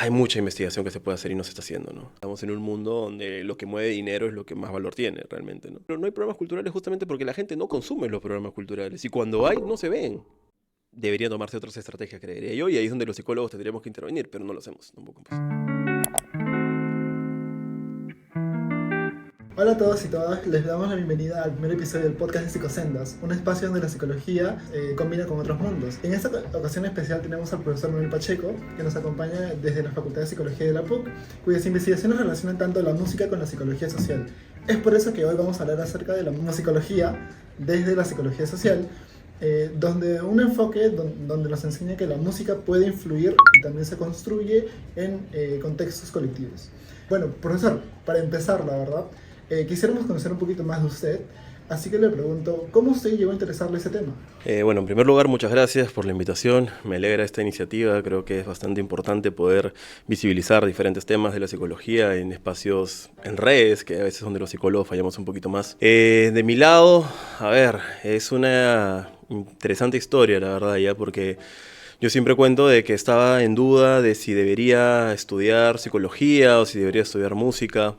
hay mucha investigación que se puede hacer y no se está haciendo, ¿no? Estamos en un mundo donde lo que mueve dinero es lo que más valor tiene realmente, ¿no? Pero no hay programas culturales justamente porque la gente no consume los programas culturales y cuando hay, no se ven. Deberían tomarse otras estrategias, creería yo, y ahí es donde los psicólogos tendríamos que intervenir, pero no lo hacemos tampoco, pues. Hola a todos y todas, les damos la bienvenida al primer episodio del podcast de Psicosendas, un espacio donde la psicología combina con otros mundos. En esta ocasión especial tenemos al profesor Manuel Pacheco, que nos acompaña desde la Facultad de Psicología de la PUC, cuyas investigaciones relacionan tanto la música con la psicología social. Es por eso que hoy vamos a hablar acerca de la musicología desde la psicología social, donde un enfoque donde nos enseña que la música puede influir y también se construye en contextos colectivos. Bueno, profesor, para empezar, la verdad, quisiéramos conocer un poquito más de usted, así que le pregunto, ¿cómo usted llegó a interesarle ese tema? Bueno, en primer lugar, muchas gracias por la invitación. Me alegra esta iniciativa. Creo que es bastante importante poder visibilizar diferentes temas de la psicología en espacios, en redes, que a veces es donde los psicólogos fallamos un poquito más. De mi lado, a ver, es una interesante historia, la verdad, ya, porque yo siempre cuento de que estaba en duda de si debería estudiar psicología o si debería estudiar música.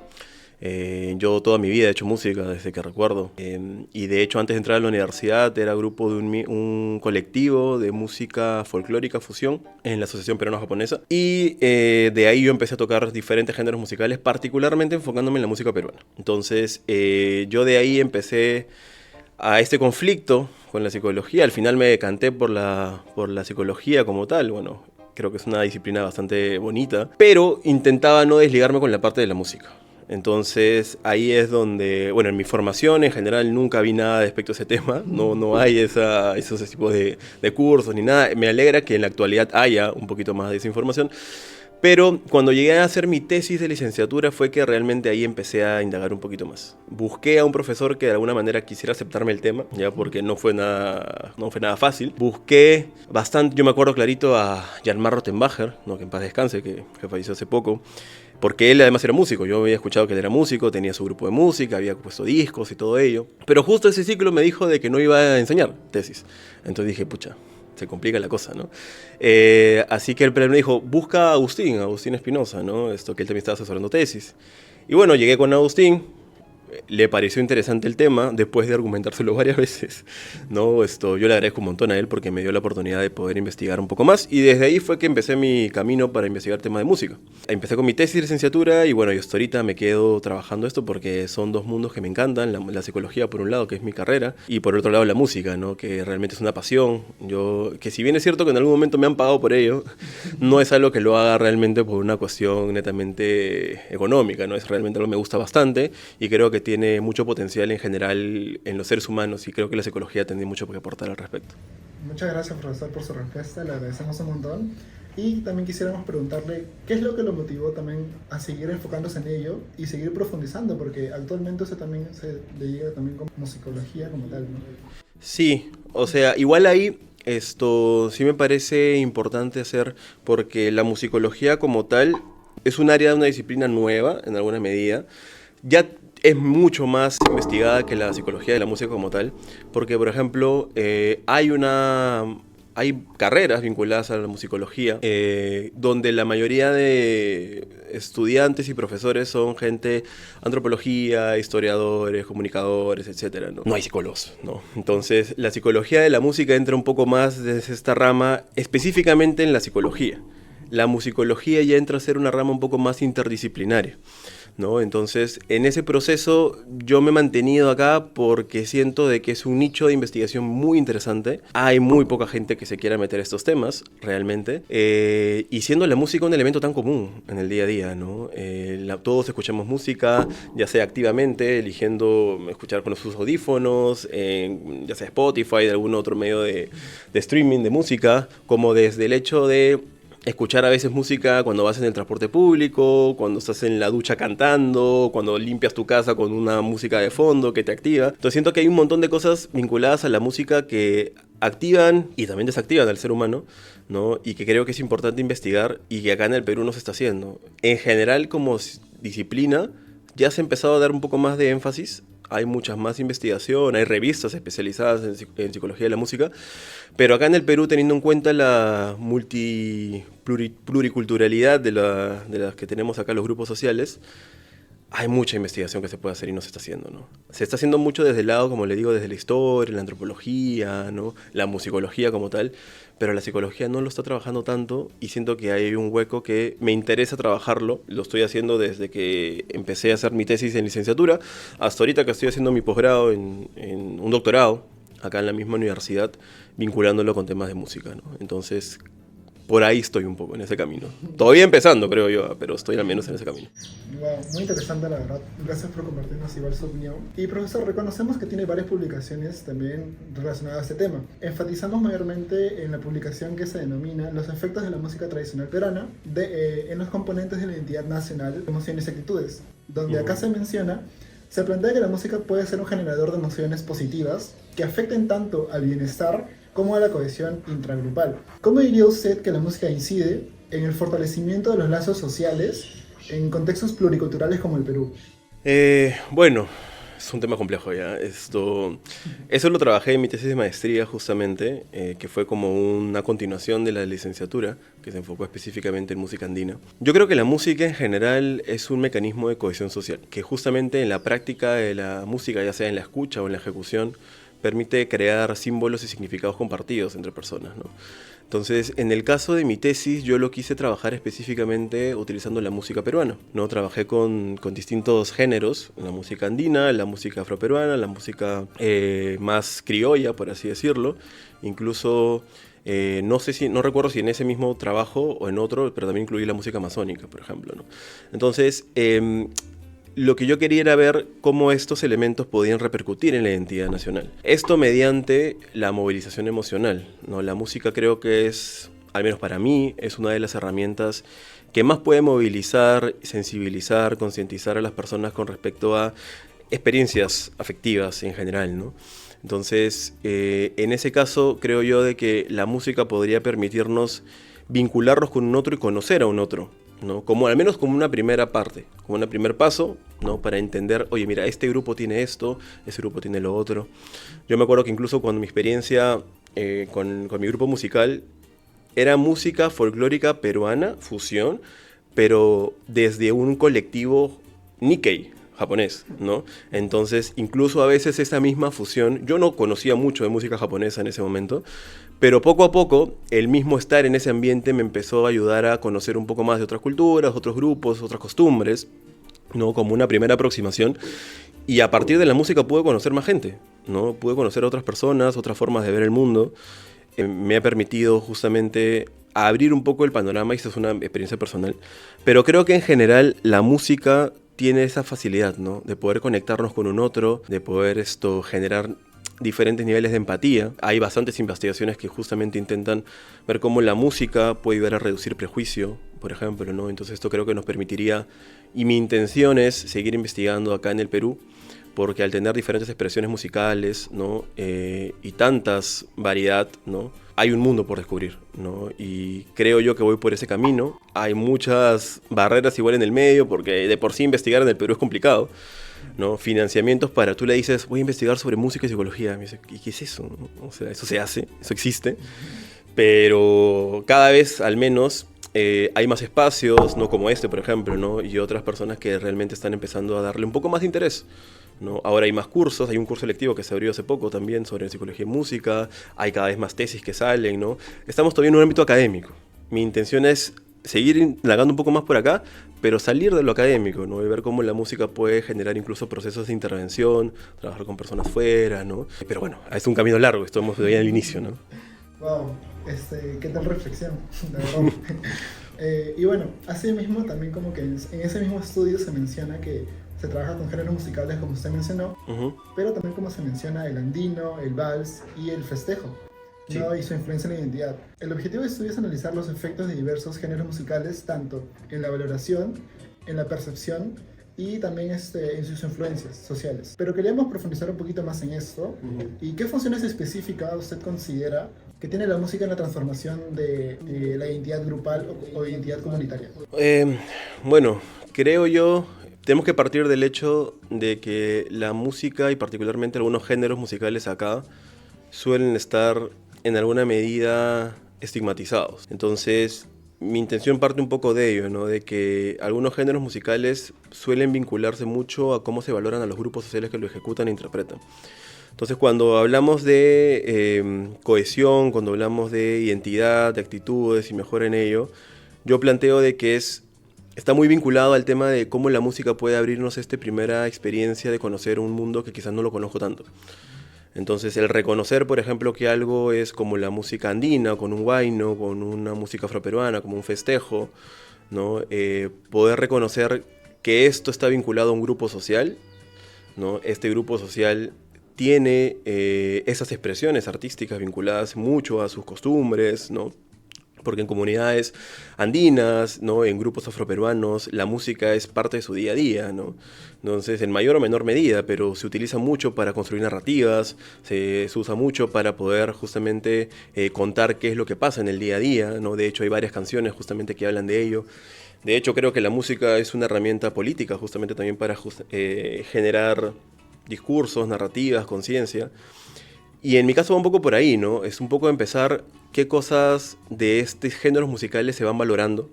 Yo toda mi vida he hecho música desde que recuerdo, y de hecho antes de entrar a la universidad era grupo de un colectivo de música folclórica fusión en la Asociación Peruano-Japonesa, y de ahí yo empecé a tocar diferentes géneros musicales, particularmente enfocándome en la música peruana. Entonces yo de ahí empecé a este conflicto con la psicología. Al final me decanté por la psicología como tal. Bueno, creo que es una disciplina bastante bonita, pero intentaba no desligarme con la parte de la música. Entonces ahí es donde, bueno, en mi formación en general nunca vi nada respecto a ese tema, no hay esos tipos de cursos ni nada. Me alegra que en la actualidad haya un poquito más de esa información, pero cuando llegué a hacer mi tesis de licenciatura fue que realmente ahí empecé a indagar un poquito más. Busqué a un profesor que de alguna manera quisiera aceptarme el tema, ya porque no fue nada fácil. Busqué bastante, yo me acuerdo clarito a Janmar Rottenbacher, ¿no? Que en paz descanse, que falleció hace poco, porque él además era músico. Yo había escuchado que él era músico, tenía su grupo de música, había puesto discos y todo ello. Pero justo ese ciclo me dijo de que no iba a enseñar tesis. Entonces dije, pucha, se complica la cosa, ¿no? Así que él me dijo, busca a Agustín Espinosa, ¿no? Esto que él también estaba asesorando tesis. Y bueno, llegué con Agustín. Le pareció interesante el tema, después de argumentárselo varias veces, ¿no? Yo le agradezco un montón a él porque me dio la oportunidad de poder investigar un poco más, y desde ahí fue que empecé mi camino para investigar temas de música. Empecé con mi tesis de licenciatura y bueno, yo hasta ahorita me quedo trabajando esto porque son dos mundos que me encantan, la psicología por un lado, que es mi carrera, y por otro lado la música, ¿no? Que realmente es una pasión. Que si bien es cierto que en algún momento me han pagado por ello, no es algo que lo haga realmente por una cuestión netamente económica, ¿no? Es realmente algo que me gusta bastante y creo que tiene mucho potencial en general en los seres humanos, y creo que la psicología tiene mucho que aportar al respecto. Muchas gracias, profesor, por su respuesta, le agradecemos un montón. Y también quisiéramos preguntarle qué es lo que lo motivó también a seguir enfocándose en ello y seguir profundizando, porque actualmente usted también se dedica también como psicología como tal, ¿no? Sí, o sea, igual ahí esto sí me parece importante hacer, porque la musicología como tal es un área de una disciplina nueva en alguna medida. Ya es mucho más investigada que la psicología de la música como tal, porque por ejemplo hay carreras vinculadas a la musicología, donde la mayoría de estudiantes y profesores son gente antropología, historiadores, comunicadores, etcétera, ¿no? No hay psicólogos, ¿no? Entonces la psicología de la música entra un poco más desde esta rama, específicamente en la psicología. La musicología ya entra a ser una rama un poco más interdisciplinaria, ¿no? Entonces, en ese proceso yo me he mantenido acá porque siento de que es un nicho de investigación muy interesante. Hay muy poca gente que se quiera meter a estos temas, realmente. Y siendo la música un elemento tan común en el día a día, ¿no? Todos escuchamos música, ya sea activamente, eligiendo escuchar con sus audífonos, ya sea Spotify, de algún otro medio de streaming de música, como desde el hecho de escuchar a veces música cuando vas en el transporte público, cuando estás en la ducha cantando, cuando limpias tu casa con una música de fondo que te activa. Entonces siento que hay un montón de cosas vinculadas a la música que activan y también desactivan al ser humano, ¿no? Y que creo que es importante investigar y que acá en el Perú no se está haciendo. En general, como disciplina, ya se ha empezado a dar un poco más de énfasis hay muchas más investigación, hay revistas especializadas en psicología de la música, pero acá en el Perú, teniendo en cuenta la pluriculturalidad de las que tenemos acá los grupos sociales, hay mucha investigación que se puede hacer y no se está haciendo, ¿no? Se está haciendo mucho desde el lado, como le digo, desde la historia, la antropología, ¿no? La musicología como tal, pero la psicología no lo está trabajando tanto y siento que hay un hueco que me interesa trabajarlo. Lo estoy haciendo desde que empecé a hacer mi tesis en licenciatura hasta ahorita que estoy haciendo mi posgrado en un doctorado acá en la misma universidad, vinculándolo con temas de música, ¿no? Entonces, por ahí estoy un poco en ese camino. Todavía empezando, creo yo, pero estoy al menos en ese camino. Wow, muy interesante la verdad. Gracias por compartirnos igual su opinión. Y profesor, reconocemos que tiene varias publicaciones también relacionadas a este tema. Enfatizamos mayormente en la publicación que se denomina Los efectos de la música tradicional peruana en los componentes de la identidad nacional, emociones y actitudes, donde acá se menciona, se plantea que la música puede ser un generador de emociones positivas que afecten tanto al bienestar como a la cohesión intragrupal. ¿Cómo diría usted que la música incide en el fortalecimiento de los lazos sociales en contextos pluriculturales como el Perú? Bueno, es un tema complejo ya. Eso lo trabajé en mi tesis de maestría justamente, que fue como una continuación de la licenciatura, que se enfocó específicamente en música andina. Yo creo que la música en general es un mecanismo de cohesión social, que justamente en la práctica de la música, ya sea en la escucha o en la ejecución, permite crear símbolos y significados compartidos entre personas, ¿no? Entonces, en el caso de mi tesis, yo lo quise trabajar específicamente utilizando la música peruana, ¿no? Trabajé con distintos géneros, la música andina, la música afroperuana, la música más criolla, por así decirlo. Incluso, no recuerdo si en ese mismo trabajo o en otro, pero también incluí la música amazónica, por ejemplo, ¿no? Entonces, lo que yo quería era ver cómo estos elementos podían repercutir en la identidad nacional. Esto mediante la movilización emocional, ¿no? La música creo que es, al menos para mí, es una de las herramientas que más puede movilizar, sensibilizar, concientizar a las personas con respecto a experiencias afectivas en general, ¿no? Entonces, en ese caso, creo yo de que la música podría permitirnos vincularnos con un otro y conocer a un otro, ¿no? Como, al menos como una primera parte, como un primer paso, ¿no? Para entender, oye, mira, este grupo tiene esto, ese grupo tiene lo otro. Yo me acuerdo que incluso cuando mi experiencia con mi grupo musical era música folclórica peruana, fusión, pero desde un colectivo Nikkei, japonés, ¿no? Entonces, incluso a veces esa misma fusión, yo no conocía mucho de música japonesa en ese momento, pero poco a poco, el mismo estar en ese ambiente me empezó a ayudar a conocer un poco más de otras culturas, otros grupos, otras costumbres, ¿no? Como una primera aproximación. Y a partir de la música pude conocer más gente, ¿no? Pude conocer a otras personas, otras formas de ver el mundo. Me ha permitido justamente abrir un poco el panorama, y esta es una experiencia personal. Pero creo que en general la música tiene esa facilidad, ¿no? De poder conectarnos con un otro, de poder generar diferentes niveles de empatía. Hay bastantes investigaciones que justamente intentan ver cómo la música puede ayudar a reducir prejuicio, por ejemplo, ¿no? Entonces esto creo que nos permitiría, y mi intención es seguir investigando acá en el Perú, porque al tener diferentes expresiones musicales, ¿no? Y tantas variedad, ¿no? Hay un mundo por descubrir, ¿no? Y creo yo que voy por ese camino. Hay muchas barreras igual en el medio, porque de por sí investigar en el Perú es complicado, ¿no? Financiamientos para, tú le dices, voy a investigar sobre música y psicología. Me dice, ¿y qué es eso? O sea, eso se hace, eso existe. Pero cada vez, al menos, hay más espacios, ¿no? Como este, por ejemplo, ¿no? Y otras personas que realmente están empezando a darle un poco más de interés, ¿no? Ahora hay más cursos, hay un curso electivo que se abrió hace poco también sobre psicología y música, hay cada vez más tesis que salen, ¿no? Estamos todavía en un ámbito académico. Mi intención es seguir indagando un poco más por acá, pero salir de lo académico, ¿no? Y ver cómo la música puede generar incluso procesos de intervención, trabajar con personas fuera, ¿no? Pero bueno, es un camino largo, estamos todavía al inicio, ¿no? Wow, qué tal reflexión, de verdad. Y bueno, así mismo también como que en ese mismo estudio se menciona que se trabaja con géneros musicales como usted mencionó, pero también como se menciona el andino, el vals y el festejo, ¿no? Y su influencia en la identidad. El objetivo del estudio es analizar los efectos de diversos géneros musicales, tanto en la valoración, en la percepción y también en sus influencias sociales. Pero queríamos profundizar un poquito más en esto. ¿Y qué funciones específicas usted considera que tiene la música en la transformación de la identidad grupal o identidad comunitaria? Bueno, creo yo, tenemos que partir del hecho de que la música y particularmente algunos géneros musicales acá suelen estar en alguna medida estigmatizados. Entonces, mi intención parte un poco de ello, ¿no? De que algunos géneros musicales suelen vincularse mucho a cómo se valoran a los grupos sociales que lo ejecutan e interpretan. Entonces, cuando hablamos de cohesión, cuando hablamos de identidad, de actitudes y mejora en ello, yo planteo de que está muy vinculado al tema de cómo la música puede abrirnos esta primera experiencia de conocer un mundo que quizás no lo conozco tanto. Entonces, el reconocer, por ejemplo, que algo es como la música andina, con un huayno, con una música afroperuana, como un festejo, ¿no? Poder reconocer que esto está vinculado a un grupo social, ¿no? Este grupo social tiene esas expresiones artísticas vinculadas mucho a sus costumbres, ¿no? Porque en comunidades andinas, ¿no? En grupos afroperuanos, la música es parte de su día a día, ¿no? Entonces, en mayor o menor medida, pero se utiliza mucho para construir narrativas, se usa mucho para poder justamente contar qué es lo que pasa en el día a día, ¿no? De hecho, hay varias canciones justamente que hablan de ello. De hecho, creo que la música es una herramienta política justamente también para generar discursos, narrativas, conciencia. Y en mi caso va un poco por ahí, ¿no? Es un poco empezar qué cosas de estos géneros musicales se van valorando.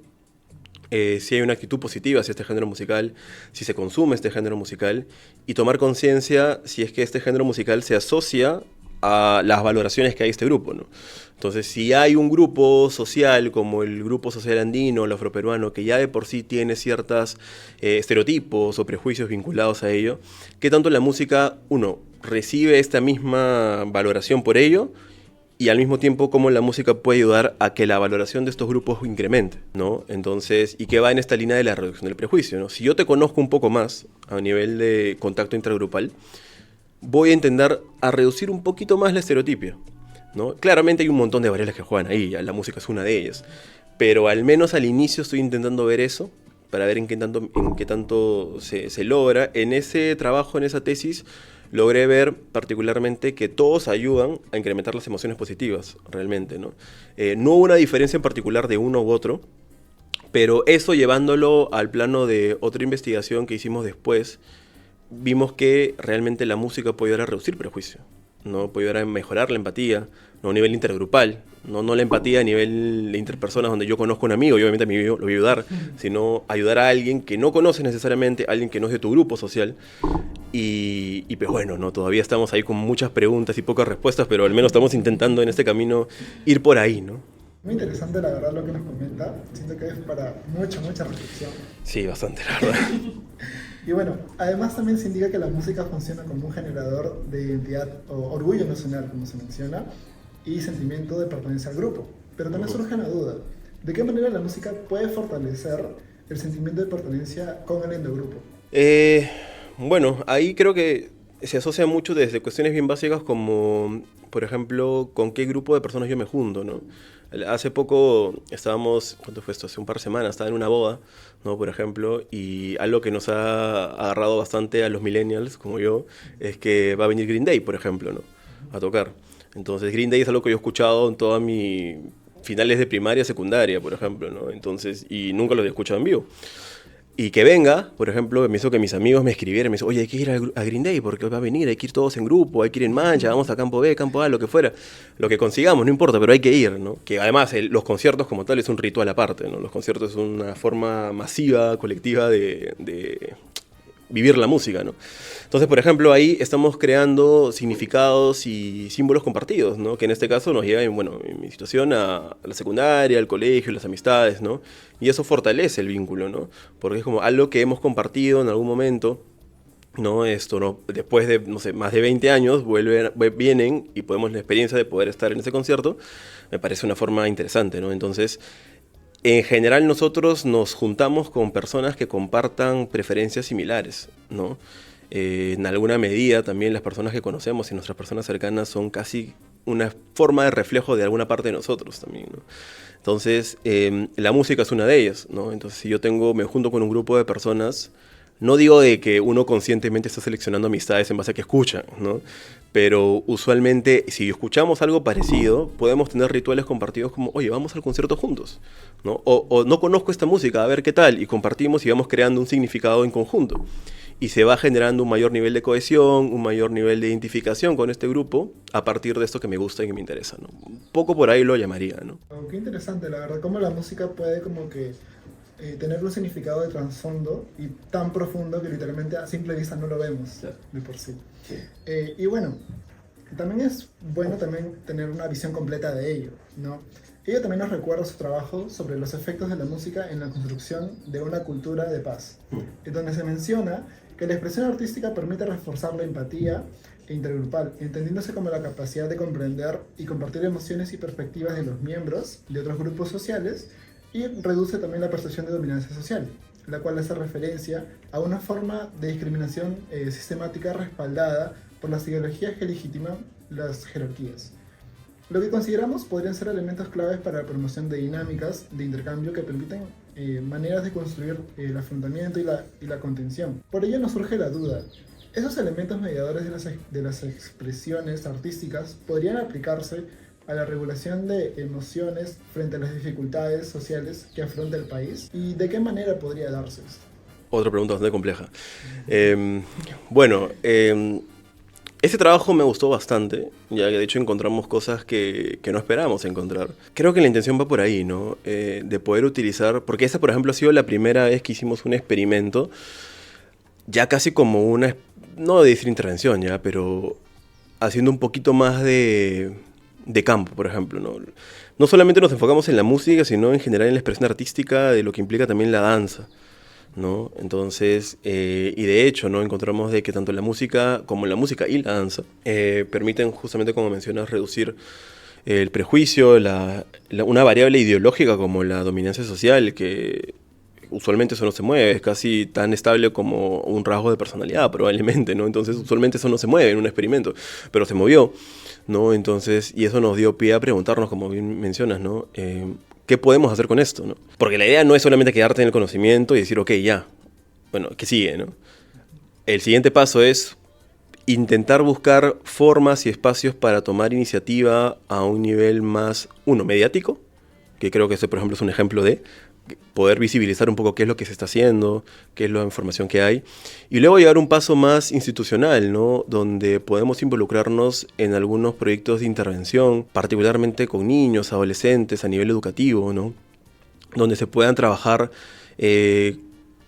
Si hay una actitud positiva hacia este género musical, si se consume este género musical, y tomar conciencia si es que este género musical se asocia a las valoraciones que hay este grupo, ¿no? Entonces, si hay un grupo social como el grupo social andino, el afroperuano, que ya de por sí tiene ciertos estereotipos o prejuicios vinculados a ello, ¿qué tanto la música, uno, recibe esta misma valoración por ello? Y al mismo tiempo, cómo la música puede ayudar a que la valoración de estos grupos incremente, ¿no? Entonces, y que va en esta línea de la reducción del prejuicio, ¿no? Si yo te conozco un poco más a nivel de contacto intergrupal, voy a intentar a reducir un poquito más la estereotipia, ¿no? Claramente hay un montón de variables que juegan ahí, ya la música es una de ellas, pero al menos al inicio estoy intentando ver eso, para ver en qué tanto se logra. En ese trabajo, en esa tesis, logré ver particularmente que todos ayudan a incrementar las emociones positivas, realmente, ¿no? No hubo una diferencia en particular de uno u otro, pero eso llevándolo al plano de otra investigación que hicimos después, vimos que realmente la música puede ayudar a reducir prejuicio, ¿no? Puede ayudar a mejorar la empatía, ¿no? A nivel intergrupal, no la empatía a nivel de interpersonas donde yo conozco a un amigo y obviamente a mí lo voy a ayudar, sino ayudar a alguien que no conoces necesariamente, alguien que no es de tu grupo social. Y pues bueno, ¿no? Todavía estamos ahí con muchas preguntas y pocas respuestas, pero al menos estamos intentando en este camino ir por ahí, ¿no? Muy interesante, la verdad, lo que nos comenta. Siento que es para mucha reflexión. Sí, bastante, la verdad. Y bueno, además también se indica que la música funciona como un generador de identidad o orgullo nacional, como se menciona, y sentimiento de pertenencia al grupo. Pero también surge una duda: ¿de qué manera la música puede fortalecer el sentimiento de pertenencia con el endogrupo? Bueno, ahí creo que se asocia mucho desde cuestiones bien básicas como, por ejemplo, con qué grupo de personas yo me junto, ¿no? Hace poco estábamos, ¿cuánto fue esto? Hace un par de semanas, estaba en una boda, ¿no? Por ejemplo, y algo que nos ha agarrado bastante a los millennials, como yo, es que va a venir Green Day, por ejemplo, ¿no? A tocar. Entonces, Green Day es algo que yo he escuchado en toda mi finales de primaria, secundaria, por ejemplo, ¿no? Entonces, y nunca lo he escuchado en vivo. Y que venga, por ejemplo, me hizo que mis amigos me escribieran, me dijo, oye, hay que ir a Green Day porque va a venir, hay que ir todos en grupo, hay que ir en mancha, vamos a campo B, campo A, lo que fuera, lo que consigamos, no importa, pero hay que ir, ¿no? Que además los conciertos como tal es un ritual aparte, ¿no? Los conciertos es una forma masiva, colectiva de vivir la música, ¿no? Entonces, por ejemplo, ahí estamos creando significados y símbolos compartidos, ¿no? Que en este caso nos llevan, bueno, en mi situación, a la secundaria, al colegio, las amistades, ¿no? Y eso fortalece el vínculo, ¿no? Porque es como algo que hemos compartido en algún momento, ¿no? Esto, ¿no? Después de, no sé, más de 20 años, vienen y podemos la experiencia de poder estar en ese concierto, me parece una forma interesante, ¿no? Entonces, en general nosotros nos juntamos con personas que compartan preferencias similares, ¿no? En alguna medida también las personas que conocemos y nuestras personas cercanas son casi una forma de reflejo de alguna parte de nosotros también, ¿no? Entonces, la música es una de ellas, ¿no? Entonces, si me junto con un grupo de personas, no digo de que uno conscientemente está seleccionando amistades en base a que escuchan, ¿no? Pero usualmente, si escuchamos algo parecido, podemos tener rituales compartidos como, oye, vamos al concierto juntos, ¿no? O no conozco esta música, a ver qué tal, y compartimos y vamos creando un significado en conjunto. Y se va generando un mayor nivel de cohesión, un mayor nivel de identificación con este grupo a partir de esto que me gusta y que me interesa, ¿no? Un poco por ahí lo llamaría, ¿no? Oh, qué interesante, la verdad, cómo la música puede como que tener un significado de trasfondo y tan profundo que literalmente a simple vista no lo vemos de por sí. Y bueno, también es bueno también tener una visión completa de ello, ¿no? Ello también nos recuerda su trabajo sobre los efectos de la música en la construcción de una cultura de paz, donde se menciona que la expresión artística permite reforzar la empatía intergrupal, entendiéndose como la capacidad de comprender y compartir emociones y perspectivas de los miembros de otros grupos sociales, y reduce también la percepción de dominancia social, la cual hace referencia a una forma de discriminación sistemática respaldada por las ideologías que legitiman las jerarquías. Lo que consideramos podrían ser elementos claves para la promoción de dinámicas de intercambio que permiten maneras de construir el afrontamiento y la contención. Por ello nos surge la duda: ¿esos elementos mediadores de las expresiones artísticas podrían aplicarse a la regulación de emociones frente a las dificultades sociales que afronta el país? ¿Y de qué manera podría darse esto? Otra pregunta bastante compleja. Bueno, ese trabajo me gustó bastante, ya que de hecho encontramos cosas que no esperábamos encontrar. Creo que la intención va por ahí, ¿no? De poder utilizar, porque esa, por ejemplo, ha sido la primera vez que hicimos un experimento, ya casi como una, no de decir intervención, ya, pero haciendo un poquito más de campo, por ejemplo, ¿no? No solamente nos enfocamos en la música, sino en general en la expresión artística de lo que implica también la danza, ¿no? Entonces, y de hecho, ¿no? Encontramos de que tanto la música como la música y la danza permiten justamente, como mencionas, reducir el prejuicio, una variable ideológica como la dominancia social, que usualmente eso no se mueve, es casi tan estable como un rasgo de personalidad probablemente, ¿no? Entonces usualmente eso no se mueve en un experimento, pero se movió, ¿no? Entonces, y eso nos dio pie a preguntarnos, como bien mencionas, ¿no? ¿Qué podemos hacer con esto, ¿no? Porque la idea no es solamente quedarte en el conocimiento y decir, ok, ya, bueno, ¿qué sigue, no? El siguiente paso es intentar buscar formas y espacios para tomar iniciativa a un nivel más, mediático, que creo que ese, por ejemplo, es un ejemplo de poder visibilizar un poco qué es lo que se está haciendo, qué es la información que hay, y luego llegar a un paso más institucional, ¿no? Donde podemos involucrarnos en algunos proyectos de intervención, particularmente con niños, adolescentes, a nivel educativo, ¿no? Donde se puedan trabajar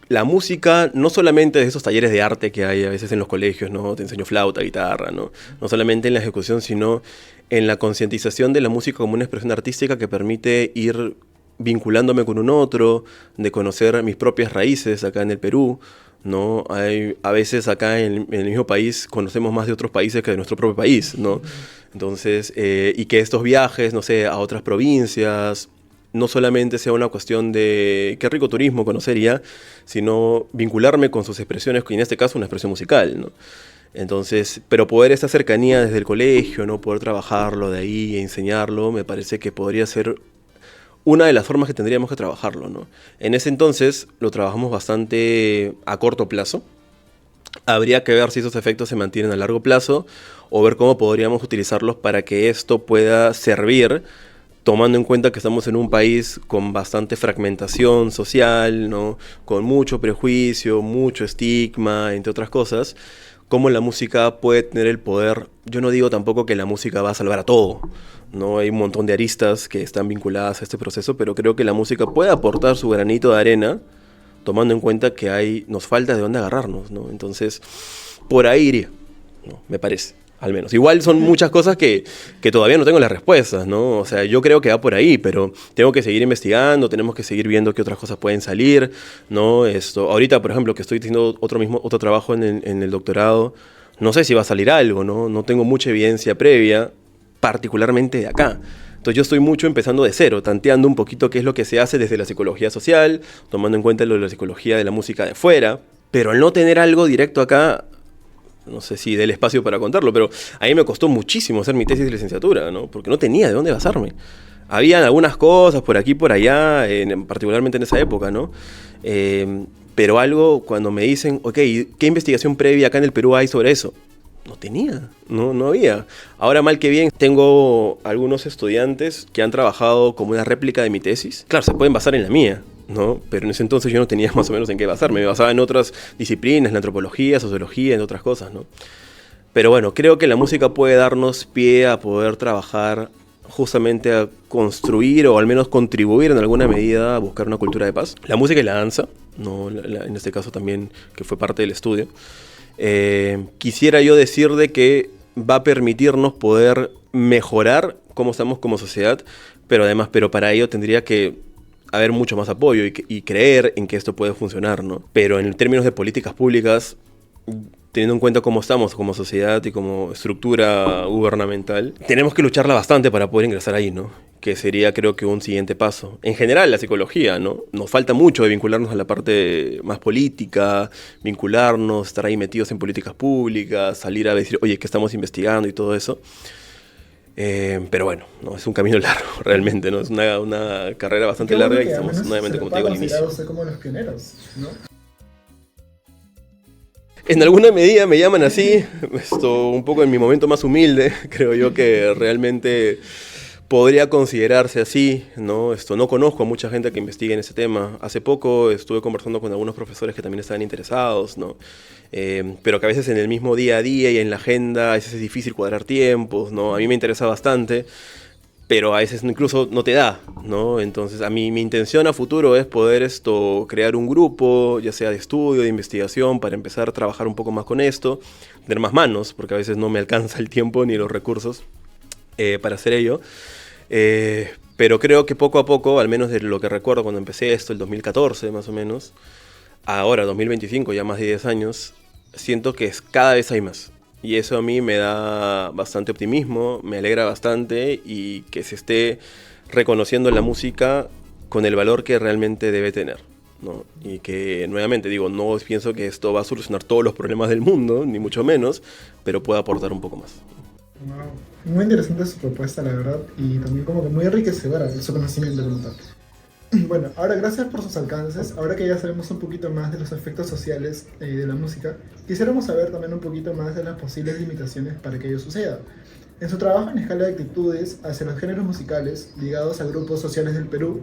la música, no solamente de esos talleres de arte que hay a veces en los colegios, ¿no? Te enseño flauta, guitarra, ¿no? No solamente en la ejecución, sino en la concientización de la música como una expresión artística que permite ir vinculándome con un otro, de conocer mis propias raíces acá en el Perú, ¿no? A veces acá en el mismo país conocemos más de otros países que de nuestro propio país, ¿no? Entonces, y que estos viajes, no sé, a otras provincias, no solamente sea una cuestión de qué rico turismo conocería, sino vincularme con sus expresiones, y en este caso una expresión musical, ¿no? Entonces, pero poder esta cercanía desde el colegio, ¿no? Poder trabajarlo de ahí e enseñarlo, me parece que podría ser una de las formas que tendríamos que trabajarlo, ¿no? En ese entonces lo trabajamos bastante a corto plazo. Habría que ver si esos efectos se mantienen a largo plazo o ver cómo podríamos utilizarlos para que esto pueda servir, tomando en cuenta que estamos en un país con bastante fragmentación social, ¿no? Con mucho prejuicio, mucho estigma, entre otras cosas. Cómo la música puede tener el poder. Yo no digo tampoco que la música va a salvar a todo, ¿no? Hay un montón de aristas que están vinculadas a este proceso, pero creo que la música puede aportar su granito de arena, tomando en cuenta que nos falta de dónde agarrarnos, ¿no? Entonces, por ahí iría, ¿no? Me parece, al menos. Igual son muchas cosas que todavía no tengo las respuestas, ¿no? O sea, yo creo que va por ahí, pero tengo que seguir investigando, tenemos que seguir viendo qué otras cosas pueden salir, ¿no? Ahorita, por ejemplo, que estoy haciendo otro trabajo en el doctorado, no sé si va a salir algo, ¿no? No tengo mucha evidencia previa, particularmente de acá. Entonces yo estoy mucho empezando de cero, tanteando un poquito qué es lo que se hace desde la psicología social, tomando en cuenta lo de la psicología de la música de fuera, pero al no tener algo directo acá, no sé si del espacio para contarlo, pero a mí me costó muchísimo hacer mi tesis de licenciatura, ¿no? Porque no tenía de dónde basarme. Habían algunas cosas por aquí, por allá, particularmente en esa época, ¿no? Pero algo, cuando me dicen, ok, ¿qué investigación previa acá en el Perú hay sobre eso? no tenía, no había. Ahora, mal que bien, tengo algunos estudiantes que han trabajado como una réplica de mi tesis. Claro, se pueden basar en la mía, ¿no? Pero en ese entonces yo no tenía más o menos en qué basarme. Me basaba en otras disciplinas, en la antropología, sociología, en otras cosas, ¿no? Pero bueno, creo que la música puede darnos pie a poder trabajar justamente a construir o al menos contribuir en alguna medida a buscar una cultura de paz. La música y la danza, ¿no? En este caso también, que fue parte del estudio. Quisiera yo decir de que va a permitirnos poder mejorar cómo estamos como sociedad, pero para ello tendría que haber mucho más apoyo y creer en que esto puede funcionar, ¿no? Pero en términos de políticas públicas, teniendo en cuenta cómo estamos como sociedad y como estructura gubernamental, tenemos que lucharla bastante para poder ingresar ahí, ¿no? Que sería, creo que, un siguiente paso. En general, la psicología, ¿no? Nos falta mucho de vincularnos a la parte más política, vincularnos, estar ahí metidos en políticas públicas, salir a decir, oye, que estamos investigando y todo eso. Pero bueno, no, es un camino largo, realmente, ¿no? Es una carrera bastante larga y estamos nuevamente, como te digo, al inicio. Usted como los pioneros, ¿no? En alguna medida me llaman así, un poco en mi momento más humilde, creo yo que realmente podría considerarse así, ¿no? No conozco a mucha gente que investigue en ese tema. Hace poco estuve conversando con algunos profesores que también estaban interesados, ¿no? Pero que a veces en el mismo día a día y en la agenda a veces es difícil cuadrar tiempos, ¿no? A mí me interesa bastante, pero a veces incluso no te da, ¿no? Entonces, mi intención a futuro es poder crear un grupo, ya sea de estudio, de investigación, para empezar a trabajar un poco más con esto, tener más manos, porque a veces no me alcanza el tiempo ni los recursos para hacer ello. Pero creo que poco a poco, al menos de lo que recuerdo cuando empecé esto, el 2014 más o menos, ahora 2025, ya más de 10 años, siento que cada vez hay más. Y eso a mí me da bastante optimismo, me alegra bastante y que se esté reconociendo la música con el valor que realmente debe tener, ¿no? Y que, nuevamente digo, no pienso que esto va a solucionar todos los problemas del mundo, ni mucho menos, pero puede aportar un poco más. Wow. Muy interesante su propuesta, la verdad, y también como que muy enriquecedora su conocimiento como tal. Bueno, ahora gracias por sus alcances. Ahora que ya sabemos un poquito más de los efectos sociales de la música, quisiéramos saber también un poquito más de las posibles limitaciones para que ello suceda. En su trabajo en escala de actitudes hacia los géneros musicales ligados a grupos sociales del Perú,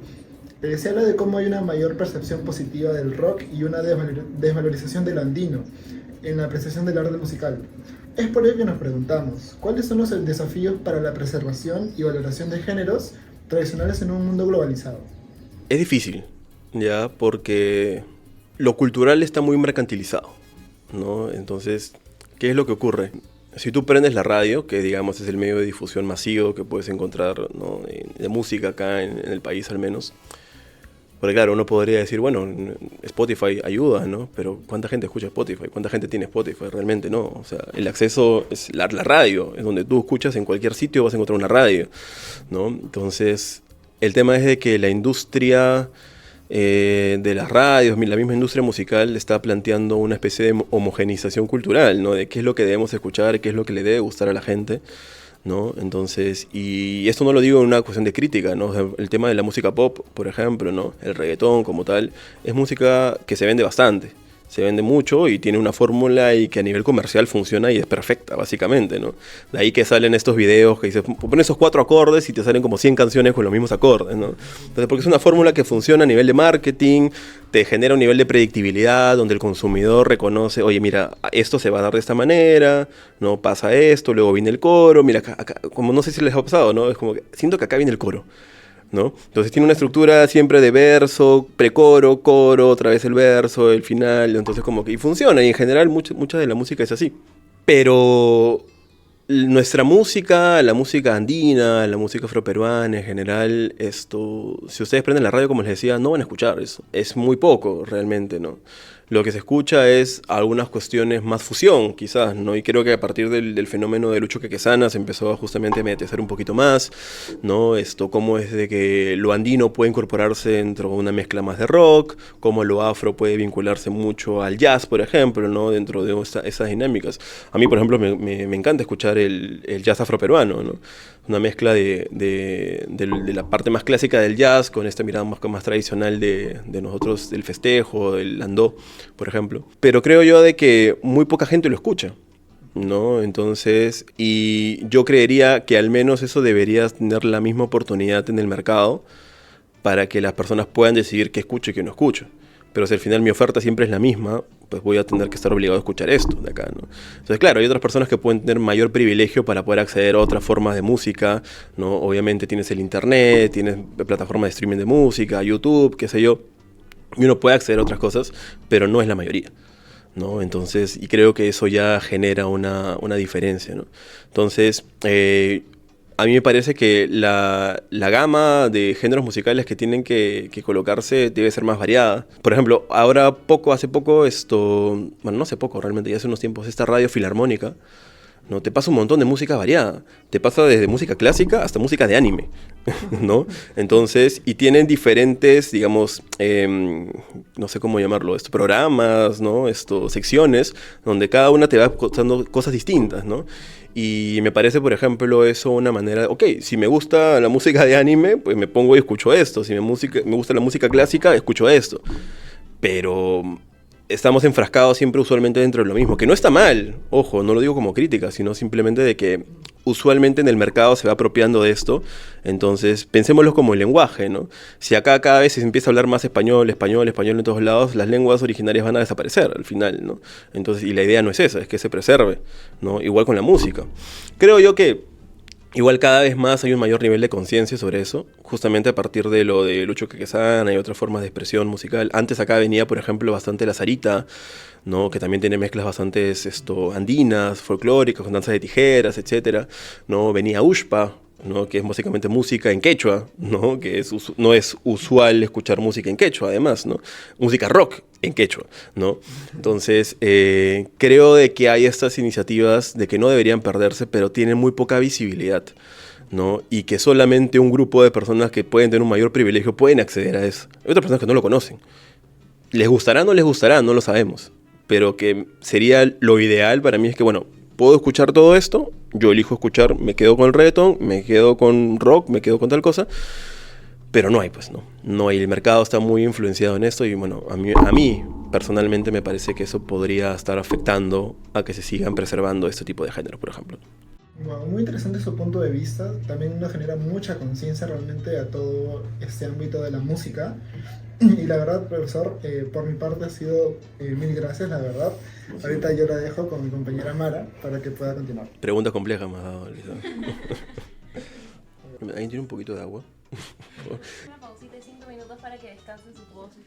se habla de cómo hay una mayor percepción positiva del rock y una desvalorización del andino en la apreciación del arte musical. Es por ello que nos preguntamos, ¿cuáles son los desafíos para la preservación y valoración de géneros tradicionales en un mundo globalizado? Es difícil, ya, porque lo cultural está muy mercantilizado, ¿no? Entonces, ¿qué es lo que ocurre? Si tú prendes la radio, que digamos es el medio de difusión masivo que puedes encontrar, ¿no?, de música acá en el país al menos, porque claro, uno podría decir, bueno, Spotify ayuda, ¿no? Pero ¿cuánta gente escucha Spotify? ¿Cuánta gente tiene Spotify? Realmente no. O sea, el acceso es la radio, es donde tú escuchas en cualquier sitio vas a encontrar una radio, ¿no? Entonces, el tema es de que la industria de las radios, la misma industria musical está planteando una especie de homogenización cultural, ¿no? De qué es lo que debemos escuchar, qué es lo que le debe gustar a la gente, ¿no? Entonces, y esto no lo digo en una cuestión de crítica, ¿no? O sea, el tema de la música pop, por ejemplo, ¿no? El reggaetón como tal, es música que se vende bastante. Se vende mucho y tiene una fórmula y que a nivel comercial funciona y es perfecta, básicamente, ¿no? De ahí que salen estos videos que dices, pon esos 4 acordes y te salen como 100 canciones con los mismos acordes, ¿no? Entonces, porque es una fórmula que funciona a nivel de marketing, te genera un nivel de predictibilidad donde el consumidor reconoce, oye, mira, esto se va a dar de esta manera, no pasa esto, luego viene el coro, mira, acá, como no sé si les ha pasado, ¿no? Es como que siento que acá viene el coro, ¿no? Entonces tiene una estructura siempre de verso, precoro, coro, otra vez el verso, el final, entonces como que y funciona, y en general mucha de la música es así. Pero nuestra música, la música andina, la música afroperuana en general, si ustedes prenden la radio, como les decía, no van a escuchar eso. Es muy poco realmente, ¿no? Lo que se escucha es algunas cuestiones más fusión, quizás, ¿no? Y creo que a partir del fenómeno de Lucho Quequesana se empezó justamente a mediatizar un poquito más, ¿no? Cómo es de que lo andino puede incorporarse dentro de una mezcla más de rock, cómo lo afro puede vincularse mucho al jazz, por ejemplo, ¿no? Dentro de esas dinámicas. A mí, por ejemplo, me encanta escuchar el jazz afroperuano, ¿no? Una mezcla de la parte más clásica del jazz con esta mirada más tradicional de nosotros, del festejo, del landó, por ejemplo. Pero creo yo de que muy poca gente lo escucha, ¿no? Entonces, y yo creería que al menos eso debería tener la misma oportunidad en el mercado para que las personas puedan decidir qué escucho y qué no escucho. Pero si al final mi oferta siempre es la misma, pues voy a tener que estar obligado a escuchar esto de acá, ¿no? Entonces, claro, hay otras personas que pueden tener mayor privilegio para poder acceder a otras formas de música, ¿no? Obviamente tienes el internet, tienes plataformas de streaming de música, YouTube, qué sé yo, y uno puede acceder a otras cosas, pero no es la mayoría, ¿no? Entonces, y creo que eso ya genera una diferencia, ¿no? Entonces, a mí me parece que la gama de géneros musicales que tienen que colocarse debe ser más variada. Por ejemplo, hace poco, bueno, no hace poco realmente, ya hace unos tiempos, esta radio filarmónica, ¿no? Te pasa un montón de música variada. Te pasa desde música clásica hasta música de anime, ¿no? Entonces, y tienen diferentes, digamos, no sé cómo llamarlo, programas, ¿no? Secciones, donde cada una te va contando cosas distintas, ¿no? Y me parece, por ejemplo, eso una manera, ok, si me gusta la música de anime, pues me pongo y escucho esto. Si me gusta la música clásica, escucho esto. Pero estamos enfrascados siempre usualmente dentro de lo mismo, que no está mal, ojo, no lo digo como crítica, sino simplemente de que usualmente en el mercado se va apropiando de esto, entonces pensémoslo como el lenguaje, ¿no? Si acá cada vez se empieza a hablar más español en todos lados, las lenguas originarias van a desaparecer al final, ¿no? Entonces, y la idea no es esa, es que se preserve, ¿no? Igual con la música. Creo yo que igual cada vez más hay un mayor nivel de conciencia sobre eso, justamente a partir de lo de Lucho Quequesana y otras formas de expresión musical. Antes acá venía, por ejemplo, bastante la zarita, ¿no? Que también tiene mezclas bastante andinas, folclóricas, con danzas de tijeras, etcétera, ¿no? Venía Ushpa, ¿no? Que es básicamente música en quechua, ¿no? Que no es usual escuchar música en quechua, además, ¿no? Música rock en quechua, ¿no? Entonces, creo de que hay estas iniciativas de que no deberían perderse, pero tienen muy poca visibilidad, ¿no? Y que solamente un grupo de personas que pueden tener un mayor privilegio pueden acceder a eso. Hay otras personas que no lo conocen. ¿Les gustará o no les gustará? No lo sabemos. Pero que sería lo ideal para mí es que, bueno, puedo escuchar todo esto, yo elijo escuchar, me quedo con el reggaetón, me quedo con rock, me quedo con tal cosa, pero no hay, pues, no. No hay, el mercado está muy influenciado en esto y, bueno, a mí personalmente me parece que eso podría estar afectando a que se sigan preservando este tipo de géneros, por ejemplo. Wow, muy interesante su punto de vista. También nos genera mucha conciencia realmente a todo este ámbito de la música. Y la verdad, profesor, por mi parte ha sido mil gracias, la verdad. Ahorita yo la dejo con mi compañera Mara para que pueda continuar. Pregunta compleja me has dado, Lisa. ¿Alguien tiene un poquito de agua? Una pausita de 5 minutos para que descansen sus voces.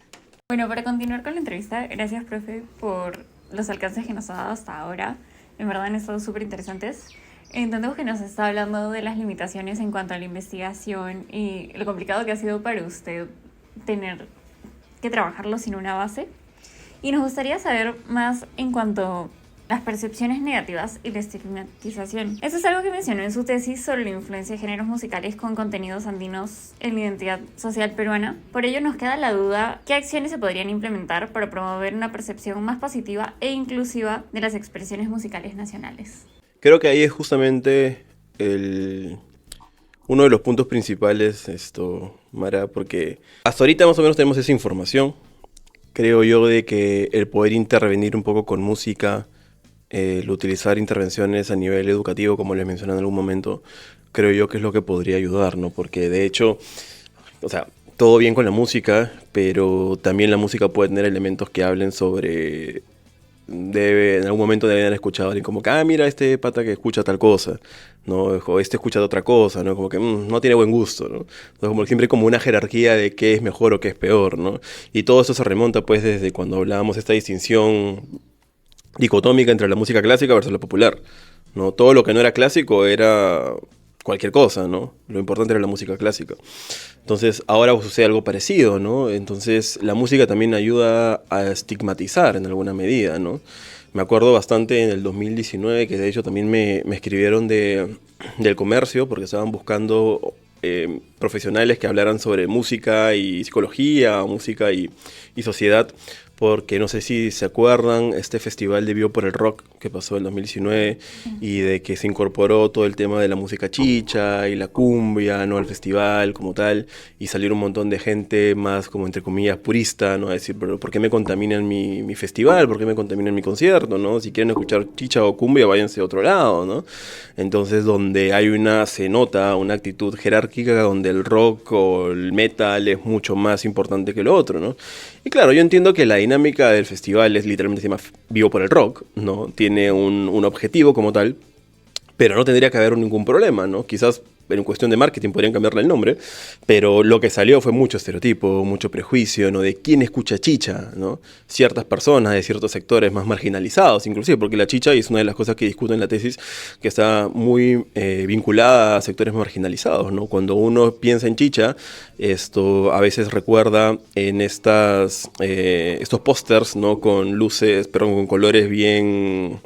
Bueno, para continuar con la entrevista, gracias, profe, por los alcances que nos ha dado hasta ahora. En verdad han estado súper interesantes. Entendemos que nos está hablando de las limitaciones en cuanto a la investigación y lo complicado que ha sido para usted tener que trabajarlo sin una base. Y nos gustaría saber más en cuanto a las percepciones negativas y la estigmatización. Eso es algo que mencionó en su tesis sobre la influencia de géneros musicales con contenidos andinos en la identidad social peruana. Por ello nos queda la duda, ¿qué acciones se podrían implementar para promover una percepción más positiva e inclusiva de las expresiones musicales nacionales? Creo que ahí es justamente uno de los puntos principales, Mara, porque hasta ahorita más o menos tenemos esa información. Creo yo de que el poder intervenir un poco con música, el utilizar intervenciones a nivel educativo, como les mencioné en algún momento, creo yo que es lo que podría ayudar, ¿no? Porque de hecho, o sea, todo bien con la música, pero también la música puede tener elementos que hablen sobre... en algún momento deben haber escuchado a alguien como que, mira, este pata que escucha tal cosa, ¿no? O este escucha otra cosa, ¿no? Como que no tiene buen gusto, ¿no? Entonces, como siempre hay como una jerarquía de qué es mejor o qué es peor, ¿no? Y todo eso se remonta, pues, desde cuando hablábamos de esta distinción dicotómica entre la música clásica versus la popular, ¿no? Todo lo que no era clásico era cualquier cosa, ¿no? Lo importante era la música clásica. Entonces, ahora sucede algo parecido, ¿no? Entonces, la música también ayuda a estigmatizar en alguna medida, ¿no? Me acuerdo bastante en el 2019, que de hecho también me escribieron del comercio, porque estaban buscando profesionales que hablaran sobre música y psicología, música y sociedad, porque no sé si se acuerdan, este festival de Vivo por el Rock que pasó en 2019 y de que se incorporó todo el tema de la música chicha y la cumbia, ¿no? Al festival como tal, y salieron un montón de gente más como entre comillas purista, ¿no? A decir, pero ¿por qué me contaminan mi festival? ¿Por qué me contaminan mi concierto? ¿No? Si quieren escuchar chicha o cumbia, váyanse a otro lado, ¿no? Entonces, donde se nota una actitud jerárquica donde el rock o el metal es mucho más importante que lo otro, ¿no? Y claro, yo entiendo que la dinámica del festival es literalmente se llama Vivo por el Rock, ¿no? Tiene un objetivo como tal, pero no tendría que haber ningún problema, ¿no? Quizás en cuestión de marketing podrían cambiarle el nombre, pero lo que salió fue mucho estereotipo, mucho prejuicio, ¿no? De quién escucha chicha, ¿no? Ciertas personas de ciertos sectores más marginalizados, inclusive, porque la chicha, y es una de las cosas que discuto en la tesis, que está muy vinculada a sectores marginalizados, ¿no? Cuando uno piensa en chicha, esto a veces recuerda en estos pósters, ¿no? Con luces, perdón, con colores bien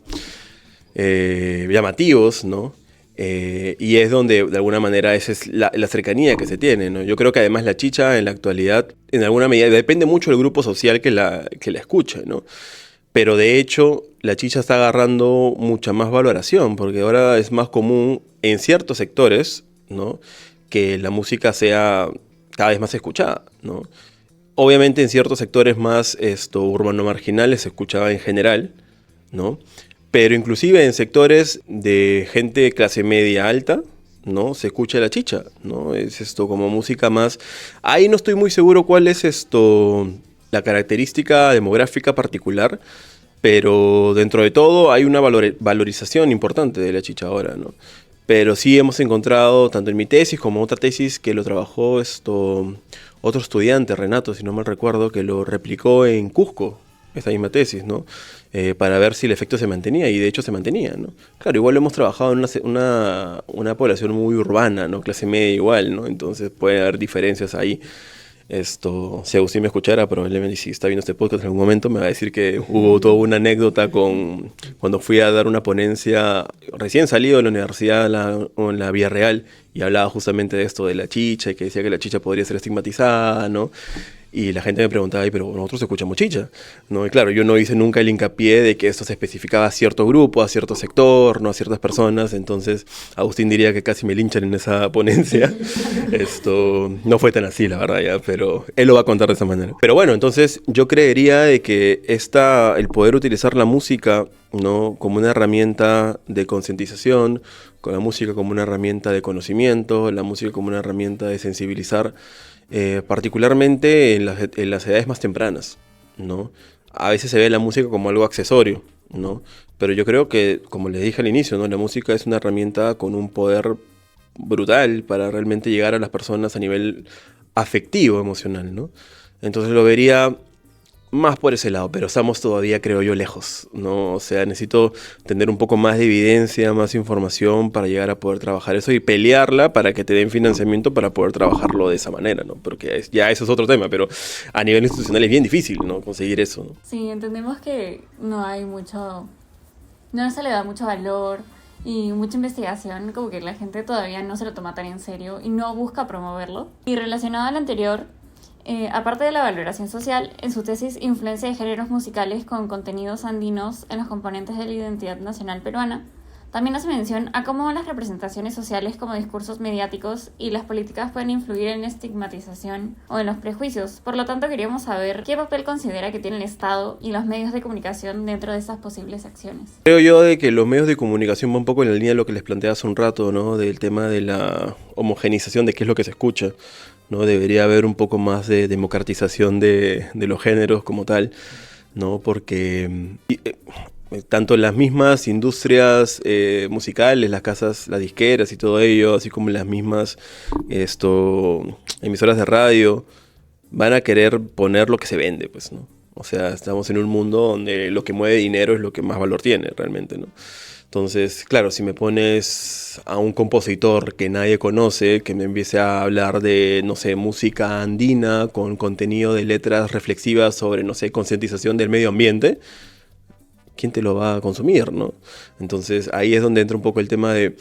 llamativos, ¿no? Y es donde, de alguna manera, esa es la cercanía que se tiene, ¿no? Yo creo que además la chicha en la actualidad, en alguna medida, depende mucho del grupo social que la escuche, ¿no? Pero de hecho, la chicha está agarrando mucha más valoración, porque ahora es más común en ciertos sectores, ¿no? Que la música sea cada vez más escuchada, ¿no? Obviamente en ciertos sectores más urbano marginales se escuchaba en general, ¿no? Pero inclusive en sectores de gente de clase media alta, ¿no? Se escucha la chicha, ¿no? Es como música más... Ahí no estoy muy seguro cuál es la característica demográfica particular, pero dentro de todo hay una valorización importante de la chicha ahora, ¿no? Pero sí hemos encontrado, tanto en mi tesis como otra tesis que lo trabajó otro estudiante, Renato, si no mal recuerdo, que lo replicó en Cusco, esta misma tesis, ¿no? Para ver si el efecto se mantenía, y de hecho se mantenía, ¿no? Claro, igual lo hemos trabajado en una población muy urbana, ¿no? Clase media igual, ¿no? Entonces puede haber diferencias ahí. Si Agustín me escuchara, probablemente si está viendo este podcast en algún momento, me va a decir que hubo toda una anécdota cuando fui a dar una ponencia recién salido de la universidad en la Villarreal, y hablaba justamente de esto de la chicha, y que decía que la chicha podría ser estigmatizada, ¿no? Y la gente me preguntaba, pero nosotros escuchamos chicha, ¿no? Y claro, yo no hice nunca el hincapié de que esto se especificaba a cierto grupo, a cierto sector, no a ciertas personas. Entonces, Agustín diría que casi me linchan en esa ponencia. No fue tan así, la verdad, ya, pero él lo va a contar de esa manera. Pero bueno, entonces yo creería de que el poder utilizar la música, ¿no? Como una herramienta de concientización, con la música como una herramienta de conocimiento, la música como una herramienta de sensibilizar, particularmente en las edades más tempranas, ¿no? A veces se ve la música como algo accesorio, ¿no? Pero yo creo que, como les dije al inicio, ¿no? La música es una herramienta con un poder brutal para realmente llegar a las personas a nivel afectivo, emocional, ¿no? Entonces lo vería más por ese lado, pero estamos todavía, creo yo, lejos, ¿no? O sea, necesito tener un poco más de evidencia, más información para llegar a poder trabajar eso y pelearla para que te den financiamiento para poder trabajarlo de esa manera, ¿no? Porque ya eso es otro tema, pero a nivel institucional es bien difícil, ¿no? Conseguir eso, ¿no? Sí, entendemos que no se le da mucho valor y mucha investigación, como que la gente todavía no se lo toma tan en serio y no busca promoverlo. Y relacionado al anterior, aparte de la valoración social, en su tesis Influencia de géneros musicales con contenidos andinos en los componentes de la identidad nacional peruana, también hace mención a cómo las representaciones sociales como discursos mediáticos y las políticas pueden influir en la estigmatización o en los prejuicios. Por lo tanto, queríamos saber qué papel considera que tiene el Estado y los medios de comunicación dentro de esas posibles acciones. Creo yo de que los medios de comunicación van un poco en la línea de lo que les planteé hace un rato, ¿no? Del tema de la homogenización de qué es lo que se escucha, ¿no? Debería haber un poco más de democratización de los géneros como tal, ¿no? Porque tanto las mismas industrias musicales, las casas, las disqueras y todo ello, así como las mismas emisoras de radio, van a querer poner lo que se vende, pues, ¿no? O sea, estamos en un mundo donde lo que mueve dinero es lo que más valor tiene realmente, ¿no? Entonces, claro, si me pones a un compositor que nadie conoce, que me empiece a hablar de, no sé, música andina con contenido de letras reflexivas sobre, no sé, concientización del medio ambiente, ¿quién te lo va a consumir, no? Entonces, ahí es donde entra un poco el tema de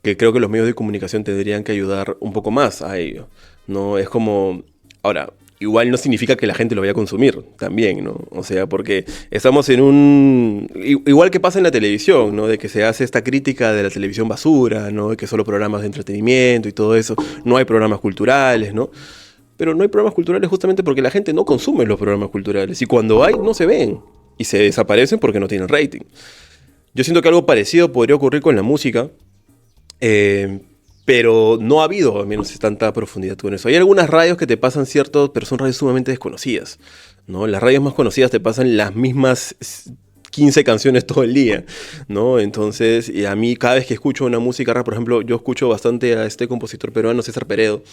que creo que los medios de comunicación tendrían que ayudar un poco más a ello, ¿no? Es como, ahora, igual no significa que la gente lo vaya a consumir también, ¿no? O sea, porque estamos en igual que pasa en la televisión, ¿no? De que se hace esta crítica de la televisión basura, ¿no? De que solo programas de entretenimiento y todo eso, no hay programas culturales, ¿no? Pero no hay programas culturales justamente porque la gente no consume los programas culturales, y cuando hay, no se ven, y se desaparecen porque no tienen rating. Yo siento que algo parecido podría ocurrir con la música, pero no ha habido, al menos, tanta profundidad con eso. Hay algunas radios que te pasan ciertos, pero son radios sumamente desconocidas, ¿no? Las radios más conocidas te pasan las mismas 15 canciones todo el día, ¿no? Entonces, y a mí cada vez que escucho una música rap, por ejemplo, yo escucho bastante a este compositor peruano, César Peredo,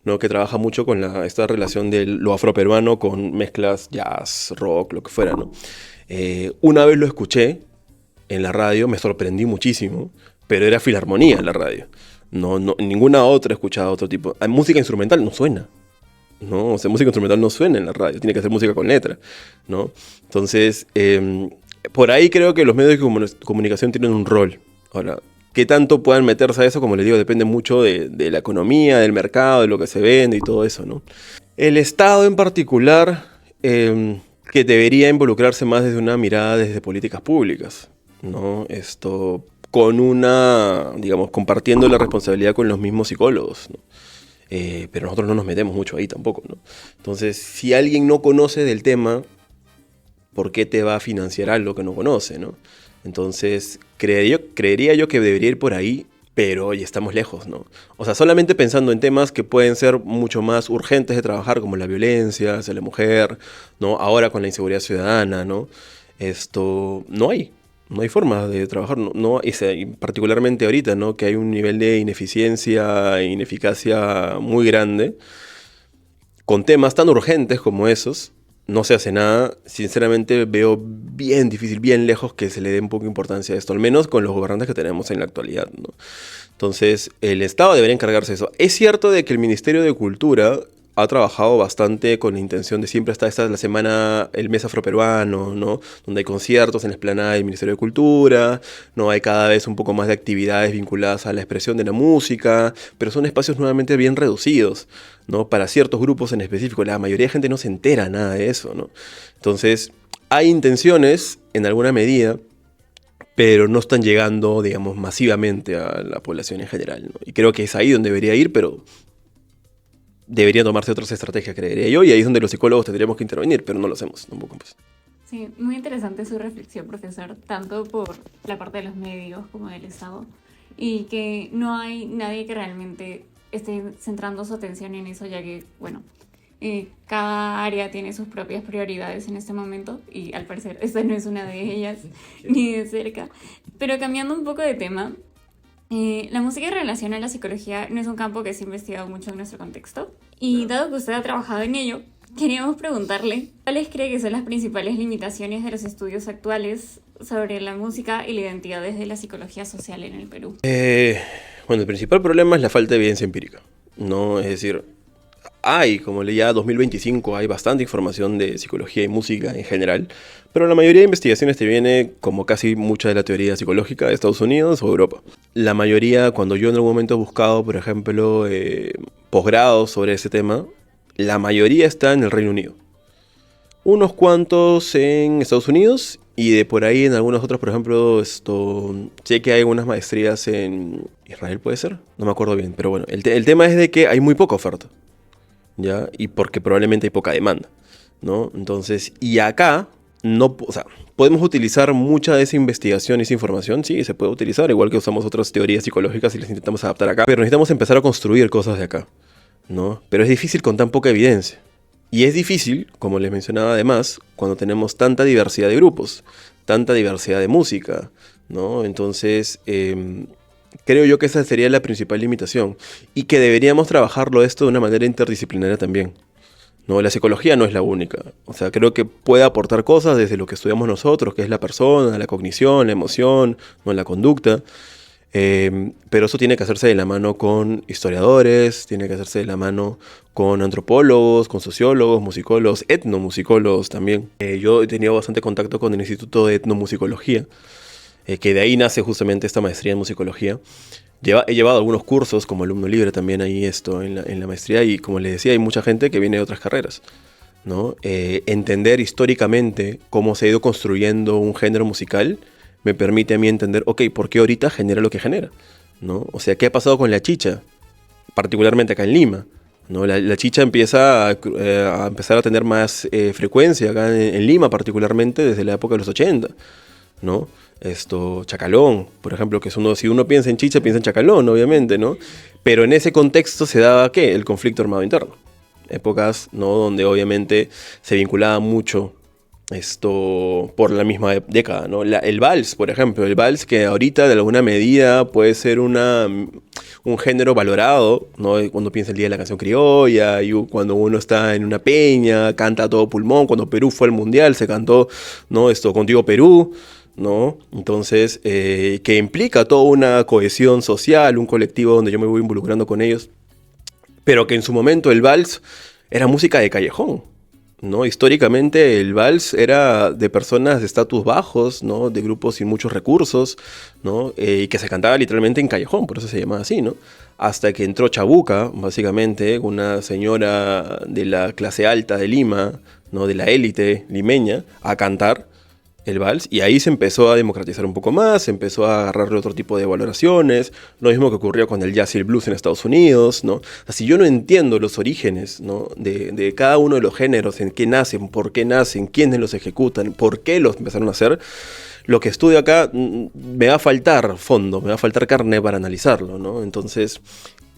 ¿no? Que trabaja mucho con esta relación de lo afroperuano con mezclas jazz, rock, lo que fuera, ¿no? Una vez lo escuché en la radio, me sorprendí muchísimo, pero era Filarmonía en la radio. No, ninguna otra he escuchado otro tipo. Música instrumental no suena, ¿no? O sea, música instrumental no suena en la radio, tiene que ser música con letra, ¿no? Entonces, por ahí creo que los medios de comunicación tienen un rol. Ahora, ¿qué tanto puedan meterse a eso? Como les digo, depende mucho de la economía, del mercado, de lo que se vende y todo eso, ¿no? El Estado en particular, que debería involucrarse más desde una mirada desde políticas públicas, ¿no? Digamos, compartiendo la responsabilidad con los mismos psicólogos, ¿no? Pero nosotros no nos metemos mucho ahí tampoco, ¿no? Entonces, si alguien no conoce del tema, ¿por qué te va a financiar algo que no conoce, ¿no? Entonces, creería yo que debería ir por ahí, pero hoy estamos lejos, ¿no? O sea, solamente pensando en temas que pueden ser mucho más urgentes de trabajar, como la violencia hacia la mujer, ¿no? Ahora con la inseguridad ciudadana, ¿no? No hay forma de trabajar, y particularmente ahorita, ¿no? Que hay un nivel de ineficiencia e ineficacia muy grande. Con temas tan urgentes como esos, no se hace nada. Sinceramente veo bien difícil, bien lejos que se le dé un poco de importancia a esto, al menos con los gobernantes que tenemos en la actualidad, ¿no? Entonces, el Estado debería encargarse de eso. Es cierto de que el Ministerio de Cultura ha trabajado bastante con la intención de siempre estar esta es la semana, el mes afroperuano, ¿no? Donde hay conciertos en la explanada del Ministerio de Cultura, ¿no? Hay cada vez un poco más de actividades vinculadas a la expresión de la música, pero son espacios nuevamente bien reducidos, ¿no? Para ciertos grupos en específico. La mayoría de gente no se entera nada de eso, ¿no? Entonces, hay intenciones en alguna medida, pero no están llegando, digamos, masivamente a la población en general, ¿no? Y creo que es ahí donde debería ir, pero deberían tomarse otras estrategias, creería yo, y ahí es donde los psicólogos tendríamos que intervenir, pero no lo hacemos tampoco, pues. Sí, muy interesante su reflexión, profesor, tanto por la parte de los medios como del Estado, y que no hay nadie que realmente esté centrando su atención en eso, ya que, bueno, cada área tiene sus propias prioridades en este momento, y al parecer esta no es una de ellas, ni de cerca. Pero cambiando un poco de tema, la música en relación a la psicología no es un campo que se ha investigado mucho en nuestro contexto, y dado que usted ha trabajado en ello, queríamos preguntarle ¿cuáles cree que son las principales limitaciones de los estudios actuales sobre la música y la identidad desde la psicología social en el Perú? Bueno, el principal problema es la falta de evidencia empírica, ¿no? Es decir, como leía 2025, hay bastante información de psicología y música en general, pero la mayoría de investigaciones te viene, como casi mucha de la teoría psicológica, de Estados Unidos o Europa. La mayoría, cuando yo en algún momento he buscado, por ejemplo, posgrados sobre ese tema, la mayoría está en el Reino Unido. Unos cuantos en Estados Unidos y de por ahí en algunos otros, por ejemplo, sé que hay algunas maestrías en Israel, ¿puede ser? No me acuerdo bien, pero bueno, el tema es de que hay muy poca oferta, ¿ya? Y porque probablemente hay poca demanda, ¿no? Entonces, y acá, podemos utilizar mucha de esa investigación y esa información, sí, se puede utilizar, igual que usamos otras teorías psicológicas y las intentamos adaptar acá, pero necesitamos empezar a construir cosas de acá, ¿no? Pero es difícil con tan poca evidencia. Y es difícil, como les mencionaba además, cuando tenemos tanta diversidad de grupos, tanta diversidad de música, ¿no? Entonces, creo yo que esa sería la principal limitación y que deberíamos trabajarlo esto de una manera interdisciplinaria también, ¿no? La psicología no es la única. O sea, creo que puede aportar cosas desde lo que estudiamos nosotros, que es la persona, la cognición, la emoción, ¿no? La conducta. Pero eso tiene que hacerse de la mano con historiadores, tiene que hacerse de la mano con antropólogos, con sociólogos, musicólogos, etnomusicólogos también. Yo he tenido bastante contacto con el Instituto de Etnomusicología, que de ahí nace justamente esta maestría en musicología, He llevado algunos cursos como alumno libre también ahí en la maestría, y como les decía, hay mucha gente que viene de otras carreras, ¿no? Entender históricamente cómo se ha ido construyendo un género musical me permite a mí entender, ok, ¿por qué ahorita genera lo que genera? ¿No? O sea, ¿qué ha pasado con la chicha? Particularmente acá en Lima, ¿no? La chicha empieza a empezar a tener más frecuencia acá en Lima, particularmente desde la época de los 80, ¿no? Chacalón, por ejemplo, que es si uno piensa en chicha, piensa en Chacalón, obviamente, ¿no? Pero en ese contexto se daba, ¿qué? El conflicto armado interno. Épocas, ¿no? Donde obviamente se vinculaba mucho por la misma década, ¿no? El vals, por ejemplo, el vals que ahorita de alguna medida puede ser un género valorado, ¿no? Cuando piensa el Día de la Canción Criolla, y cuando uno está en una peña, canta a todo pulmón. Cuando Perú fue al Mundial, se cantó, ¿no? Contigo Perú, ¿no? Entonces, que implica toda una cohesión social, un colectivo donde yo me voy involucrando con ellos, pero que en su momento el vals era música de callejón, ¿no? Históricamente el vals era de personas de estatus bajos, ¿no? De grupos sin muchos recursos, ¿no? Y que se cantaba literalmente en callejón, por eso se llamaba así, ¿no? Hasta que entró Chabuca, básicamente, una señora de la clase alta de Lima, ¿no? De la élite limeña, a cantar el vals, y ahí se empezó a democratizar un poco más, se empezó a agarrarle otro tipo de valoraciones, lo mismo que ocurrió con el jazz y el blues en Estados Unidos, ¿no? Así, yo no entiendo los orígenes, ¿no? de cada uno de los géneros, en qué nacen, por qué nacen, quiénes los ejecutan, por qué los empezaron a hacer. Lo que estudio acá me va a faltar fondo, me va a faltar carne para analizarlo, ¿no? Entonces,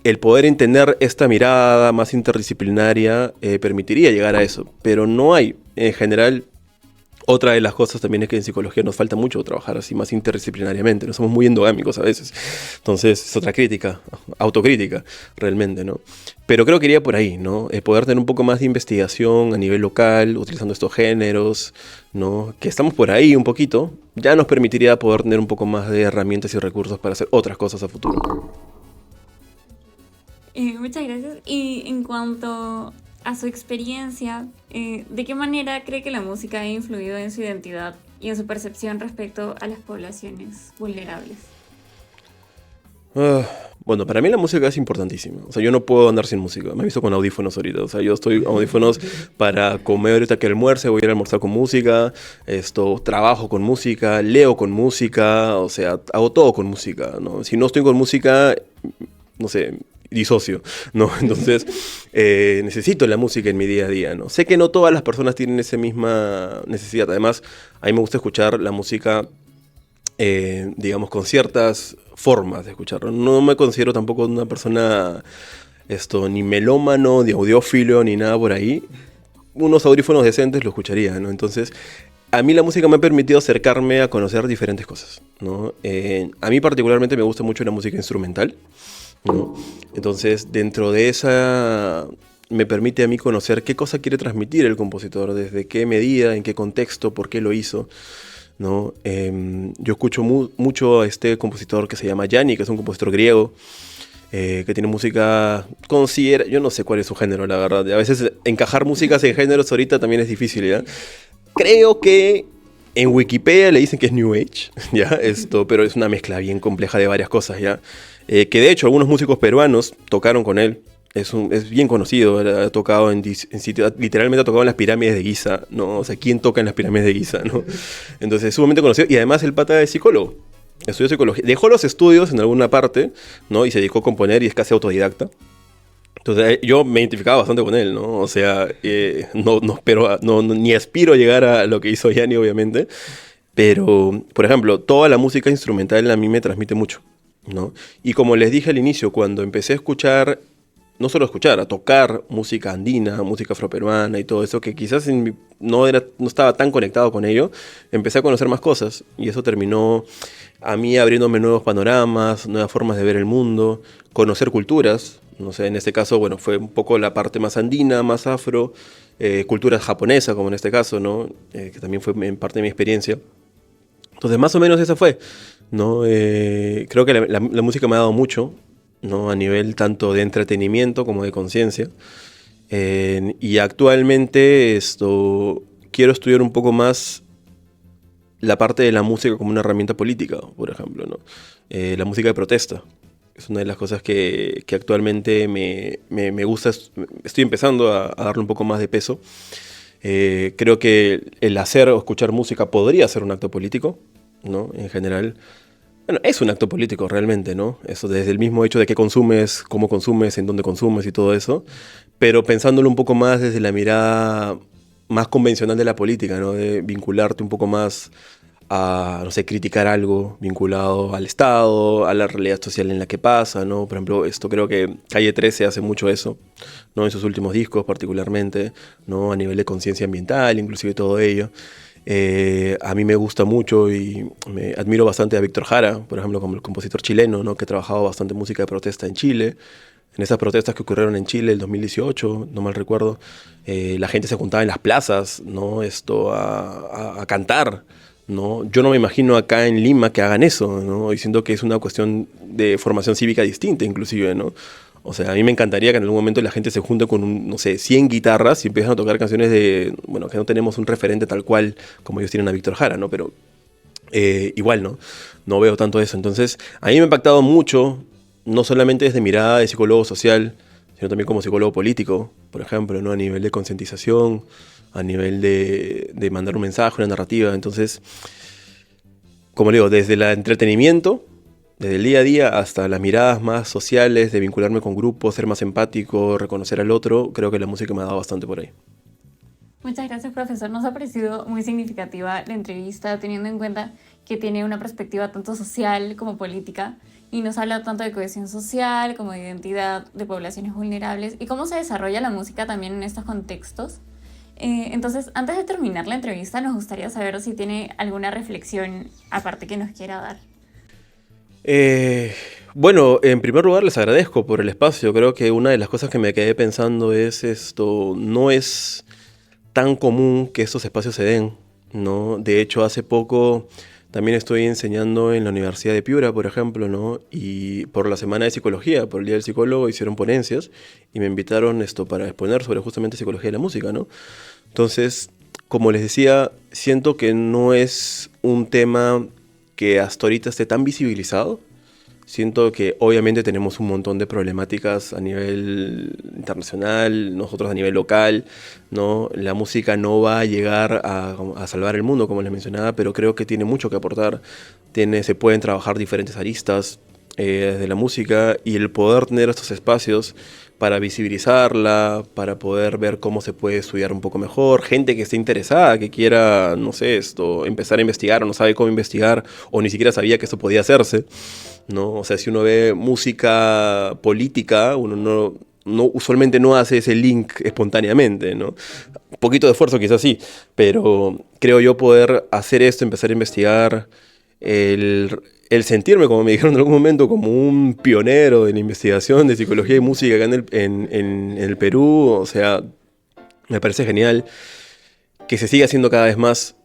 el poder entender esta mirada más interdisciplinaria permitiría llegar a eso, pero no hay, en general. Otra de las cosas también es que en psicología nos falta mucho trabajar así más interdisciplinariamente, no somos muy endogámicos a veces. Entonces es otra crítica, autocrítica realmente, ¿no? Pero creo que iría por ahí, ¿no? Poder tener un poco más de investigación a nivel local, utilizando estos géneros, ¿no? Que estamos por ahí un poquito, ya nos permitiría poder tener un poco más de herramientas y recursos para hacer otras cosas a futuro. Muchas gracias. Y en cuanto a su experiencia, ¿de qué manera cree que la música ha influido en su identidad y en su percepción respecto a las poblaciones vulnerables? Bueno, para mí la música es importantísima. O sea, yo no puedo andar sin música. Me he visto con audífonos ahorita. O sea, yo estoy con audífonos para comer ahorita que almuerce, voy a ir a almorzar con música, trabajo con música, leo con música, o sea, hago todo con música, ¿no? Si no estoy con música, no sé, disocio, ¿no? Entonces, necesito la música en mi día a día, ¿no? Sé que no todas las personas tienen esa misma necesidad. Además, a mí me gusta escuchar la música, digamos, con ciertas formas de escucharlo. No me considero tampoco una persona, ni melómano, ni audiófilo, ni nada por ahí. Unos audífonos decentes lo escucharía, ¿no? Entonces, a mí la música me ha permitido acercarme a conocer diferentes cosas, ¿no? A mí particularmente me gusta mucho la música instrumental, ¿no? Entonces, dentro de esa me permite a mí conocer qué cosa quiere transmitir el compositor, desde qué medida, en qué contexto, por qué lo hizo, ¿no? Yo escucho mucho a este compositor que se llama Yanni, que es un compositor griego, que tiene música, yo no sé cuál es su género, la verdad. A veces encajar músicas en géneros ahorita también es difícil, ¿ya? Creo que en Wikipedia le dicen que es New Age, ¿ya? Pero es una mezcla bien compleja de varias cosas, ¿ya? Que de hecho algunos músicos peruanos tocaron con él. Es bien conocido, ha tocado en sitios, literalmente ha tocado en las pirámides de Giza, ¿no? O sea, ¿quién toca en las pirámides de Giza, no? Entonces es sumamente conocido, y además el pata es psicólogo, estudió psicología, dejó los estudios en alguna parte, ¿no? Y se dedicó a componer y es casi autodidacta. Entonces yo me identificaba bastante con él, ¿no? O sea, ni aspiro a llegar a lo que hizo Yanni, obviamente, pero, por ejemplo, toda la música instrumental a mí me transmite mucho, ¿no? Y como les dije al inicio, cuando empecé a escuchar, no solo escuchar, a tocar música andina, música afroperuana y todo eso, que quizás no estaba tan conectado con ello, empecé a conocer más cosas, y eso terminó a mí abriéndome nuevos panoramas, nuevas formas de ver el mundo, conocer culturas. No sé, en este caso, bueno, fue un poco la parte más andina, más afro, cultura japonesa, como en este caso, ¿no? Que también fue en parte de mi experiencia. Entonces, más o menos esa fue, ¿no? Creo que la música me ha dado mucho, ¿no? A nivel tanto de entretenimiento como de conciencia. Y actualmente quiero estudiar un poco más la parte de la música como una herramienta política, por ejemplo, ¿no? La música de protesta, Es una de las cosas que actualmente me gusta. Estoy empezando a darle un poco más de peso. Creo que el hacer o escuchar música podría ser un acto político, ¿no? En general. Bueno, es un acto político realmente, ¿no? Eso desde el mismo hecho de qué consumes, cómo consumes, en dónde consumes y todo eso. Pero pensándolo un poco más desde la mirada más convencional de la política, ¿no? De vincularte un poco más a, no sé, criticar algo vinculado al Estado, a la realidad social en la que pasa, ¿no? Por ejemplo, esto creo que Calle 13 hace mucho eso, ¿no? En sus últimos discos particularmente, ¿no? A nivel de conciencia ambiental, inclusive todo ello. A mí me gusta mucho y me admiro bastante a Víctor Jara, por ejemplo, como el compositor chileno, ¿no? Que ha trabajado bastante música de protesta en Chile. En esas protestas que ocurrieron en Chile el 2018, no mal recuerdo, la gente se juntaba en las plazas, ¿no? A cantar, ¿no? Yo no me imagino acá en Lima que hagan eso, ¿no? Y siento que es una cuestión de formación cívica distinta inclusive, ¿no? O sea, a mí me encantaría que en algún momento la gente se junte con, no sé, 100 guitarras y empiezan a tocar canciones de, bueno, que no tenemos un referente tal cual como ellos tienen a Víctor Jara, ¿no? Pero igual, ¿no? No veo tanto eso. Entonces, a mí me ha impactado mucho, no solamente desde mirada de psicólogo social, sino también como psicólogo político, por ejemplo, ¿no? A nivel de concientización, a nivel de mandar un mensaje, una narrativa. Entonces, como le digo, desde el entretenimiento, desde el día a día hasta las miradas más sociales, de vincularme con grupos, ser más empático, reconocer al otro, creo que la música me ha dado bastante por ahí. Muchas gracias, profesor. Nos ha parecido muy significativa la entrevista, teniendo en cuenta que tiene una perspectiva tanto social como política y nos habla tanto de cohesión social como de identidad de poblaciones vulnerables y cómo se desarrolla la música también en estos contextos. Entonces, antes de terminar la entrevista, nos gustaría saber si tiene alguna reflexión aparte que nos quiera dar. Bueno, en primer lugar les agradezco por el espacio. Creo que una de las cosas que me quedé pensando es esto, no es tan común que estos espacios se den, ¿no? De hecho, hace poco también estoy enseñando en la Universidad de Piura, por ejemplo, ¿no? Y por la Semana de Psicología, por el Día del Psicólogo, hicieron ponencias y me invitaron para exponer sobre justamente psicología de la música, ¿no? Entonces, como les decía, siento que no es un tema que hasta ahorita esté tan visibilizado. Siento que obviamente tenemos un montón de problemáticas a nivel internacional, nosotros a nivel local, ¿no? La música no va a llegar a salvar el mundo, como les mencionaba, pero creo que tiene mucho que aportar. Se pueden trabajar diferentes aristas de la música y el poder tener estos espacios para visibilizarla, para poder ver cómo se puede estudiar un poco mejor, gente que esté interesada, que quiera, no sé, empezar a investigar o no sabe cómo investigar o ni siquiera sabía que esto podía hacerse, ¿no? O sea, si uno ve música política, uno usualmente no hace ese link espontáneamente, ¿no? Un poquito de esfuerzo quizás sí, pero creo yo poder hacer esto, empezar a investigar, el sentirme, como me dijeron en algún momento, como un pionero de la investigación de psicología y música acá en el Perú, o sea, me parece genial que se siga haciendo cada vez más.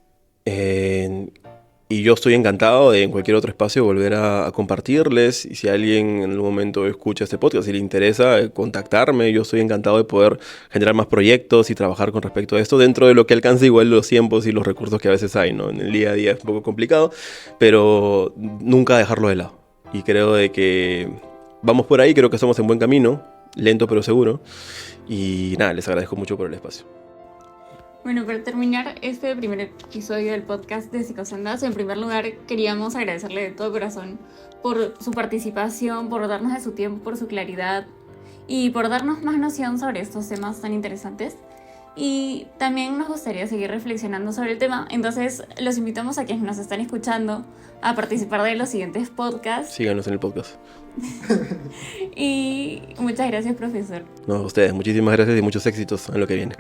Y yo estoy encantado de en cualquier otro espacio volver a compartirles. Y si alguien en algún momento escucha este podcast y le interesa contactarme, yo estoy encantado de poder generar más proyectos y trabajar con respecto a esto dentro de lo que alcance igual los tiempos y los recursos que a veces hay, ¿no? En el día a día es un poco complicado, pero nunca dejarlo de lado. Y creo de que vamos por ahí, creo que estamos en buen camino, lento pero seguro. Y nada, les agradezco mucho por el espacio. Bueno, para terminar este primer episodio del podcast de Psicosendas, en primer lugar queríamos agradecerle de todo corazón por su participación, por darnos de su tiempo, por su claridad y por darnos más noción sobre estos temas tan interesantes. Y también nos gustaría seguir reflexionando sobre el tema, entonces los invitamos a quienes nos están escuchando a participar de los siguientes podcasts. Síganos en el podcast. Y muchas gracias, profesor. No, a ustedes, muchísimas gracias y muchos éxitos en lo que viene.